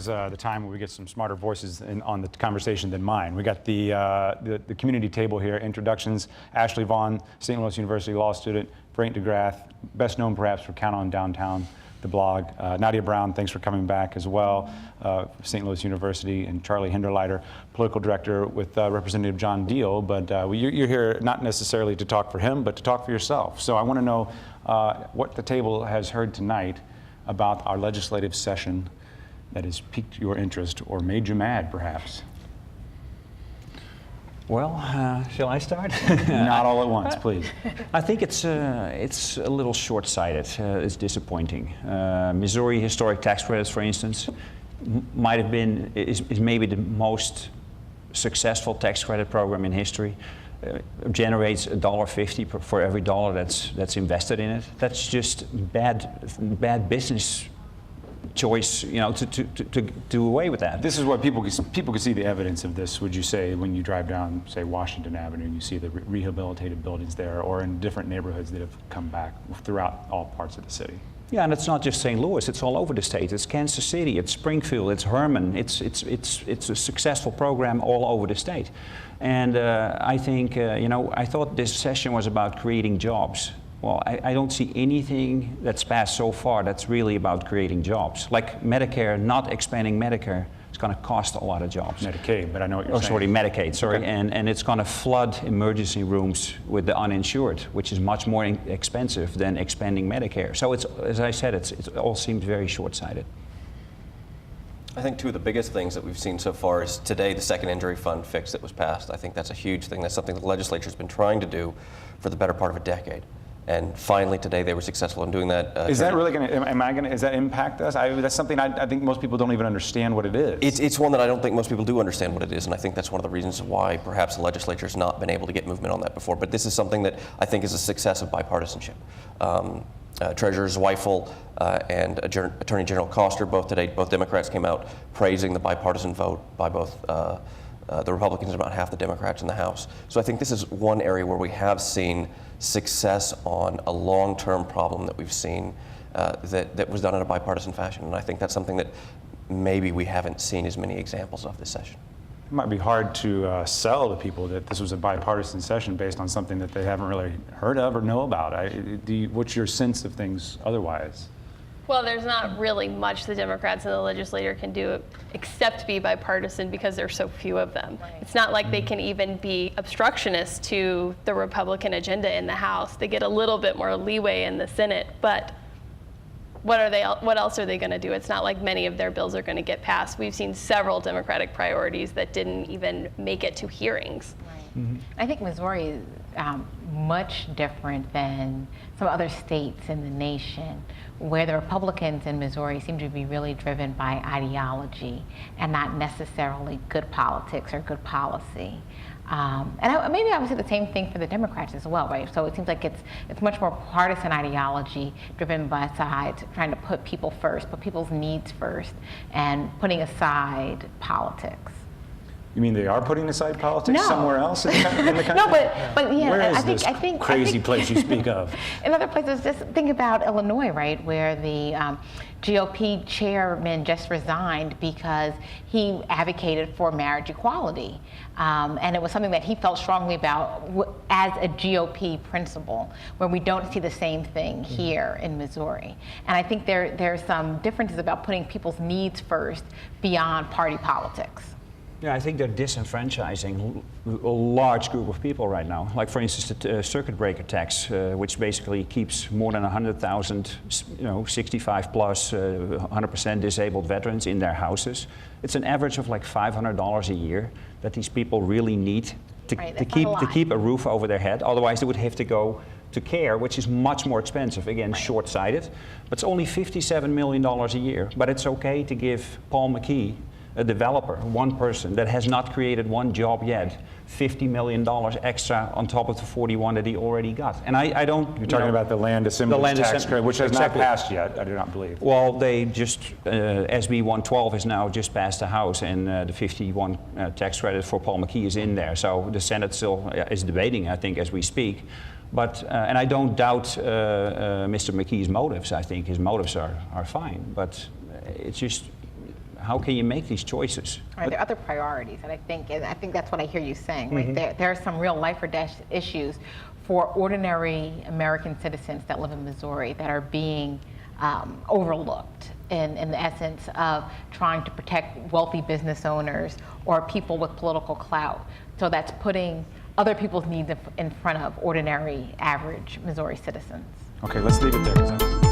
is the time where we get some smarter voices on the conversation than mine. We got the community table here, introductions. Ashley Vaughn, St. Louis University law student. Frank DeGrath, best known perhaps for Count on Downtown, the blog. Nadia Brown, thanks for coming back as well, St. Louis University. And Charlie Hinderleiter, political director with Representative John Deal. But you're here not necessarily to talk for him, but to talk for yourself. So I want to know what the table has heard tonight about our legislative session that has piqued your interest or made you mad, perhaps. Well, shall I start? Not all at once, please. I think it's a little short-sighted. It's disappointing. Missouri historic tax credits, for instance, might have been is maybe the most successful tax credit program in history. Generates $1.50 for every dollar that's invested in it. That's just bad business choice, you know, to do away with that. This is what people can see the evidence of this, would you say, when you drive down, say, Washington Avenue and you see the rehabilitated buildings there, or in different neighborhoods that have come back throughout all parts of the city? Yeah, and it's not just St. Louis, it's all over the state. It's Kansas City, it's Springfield, it's Herman. It's a successful program all over the state. And I think, you know, I thought this session was about creating jobs. Well, I don't see anything that's passed so far that's really about creating jobs. Like Medicare, not expanding Medicare, it's going to cost a lot of jobs. Medicaid, but I know what you're saying. Sorry, Medicaid, sorry. Okay. And it's going to flood emergency rooms with the uninsured, which is much more expensive than expanding Medicare. So it's, as I said, it all seems very short-sighted. I think two of the biggest things that we've seen so far is today the second injury fund fix that was passed. I think that's a huge thing. That's something the legislature's been trying to do for the better part of a decade. And finally today they were successful in doing that. Is that really going to, does that impact us? That's something I think most people don't even understand what it is. It's one that I don't think most people do understand what it is, and I think that's one of the reasons why perhaps the legislature's not been able to get movement on that before. But this is something that I think is a success of bipartisanship. Treasurer Zweifel and Attorney General Koster, both Democrats came out praising the bipartisan vote by both the Republicans and about half the Democrats in the House. So I think this is one area where we have seen success on a long-term problem that we've seen that was done in a bipartisan fashion. And I think that's something that maybe we haven't seen as many examples of this session. It might be hard to sell to people that this was a bipartisan session based on something that they haven't really heard of or know about. What's your sense of things otherwise? Well, there's not really much the Democrats and the legislature can do except be bipartisan because there's so few of them. Right. It's not like they can even be obstructionist to the Republican agenda in the House. They get a little bit more leeway in the Senate, but what else are they going to do? It's not like many of their bills are going to get passed. We've seen several Democratic priorities that didn't even make it to hearings. Right. Mm-hmm. I think Missouri is much different than some other states in the nation, where the Republicans in Missouri seem to be really driven by ideology and not necessarily good politics or good policy. Maybe I would say the same thing for the Democrats as well, right? So it seems like it's much more partisan ideology driven by sides trying to put people first, put people's needs first, and putting aside politics. You mean they are putting aside politics somewhere else in the country? No, but yeah, Where is I think crazy place you speak of? In other places, just think about Illinois, right, where the GOP chairman just resigned because he advocated for marriage equality. And it was something that he felt strongly about as a GOP principle, where we don't see the same thing here in Missouri. And I think there's some differences about putting people's needs first beyond party politics. Yeah, I think they're disenfranchising a large group of people right now. Like, for instance, the circuit breaker tax, which basically keeps more than 100,000, 65 plus, 100% disabled veterans in their houses. It's an average of like $500 a year that these people really need to keep a roof over their head. Otherwise, they would have to go to care, which is much more expensive. Again, short-sighted. But it's only $57 million a year. But it's okay to give Paul McKee, a developer, one person that has not created one job yet, $50 million extra on top of the 41 that he already got. And I don't... You're talking about the land assemblage tax credit, which has not passed yet, I do not believe. Well, they just, SB 112 is now just passed the House, and the 51 tax credit for Paul McKee is in there. So the Senate still is debating, I think, as we speak. But, and I don't doubt Mr. McKee's motives. I think his motives are fine. But it's just... how can you make these choices? Right, there are other priorities, and I think that's what I hear you saying. Right, there are some real life or death issues for ordinary American citizens that live in Missouri that are being overlooked in the essence of trying to protect wealthy business owners or people with political clout. So that's putting other people's needs in front of ordinary, average Missouri citizens. Okay, let's leave it there.